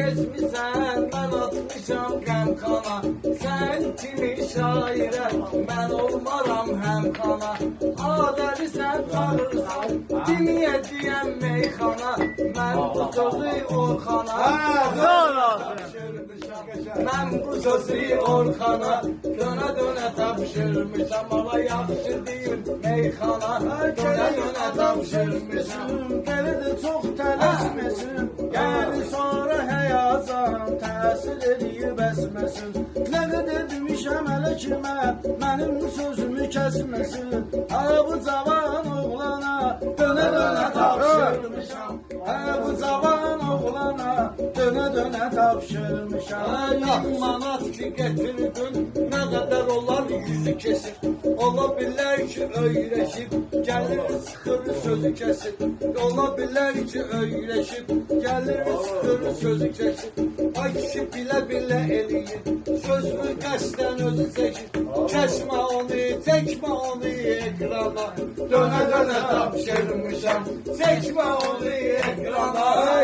keçmisən, mən atmışam qəmxana. Sən kimi şairə, mən olmaram həmxana. Adəlisən tanırsan, diniyə deyəm meyxana. Mən bu sözü Orxana mən bu sözü Orxana dönə tapşırmışam. Ama yaxşı deyil meyxana, dönə tapşırmışam. Delidir çox tələsməsin, yəni sonra həyazan təsir edir bəsməsin. Nə qədər demişəm hələ kimə, mənim sözümü kəsməsin. Bu cavan oğlana dönə tapşırmışam. Bu cavan oğlana dönə tapşırmışam. 1000 manat ki getirdin, nə qədər olar yüzü kesir. Ola bilər ki öyrəşib, gəlir sıxır sözü kesir. Ola bilər ki öyrəşib, gəlir sıxır sözü kesir. Ay kişi bilə eləyir, sözünü qəsdən özü çəkir. Kəsmə onu, çəkmə onu ekrana, dönə tapşırmışam. Çəkmə onu ekrana.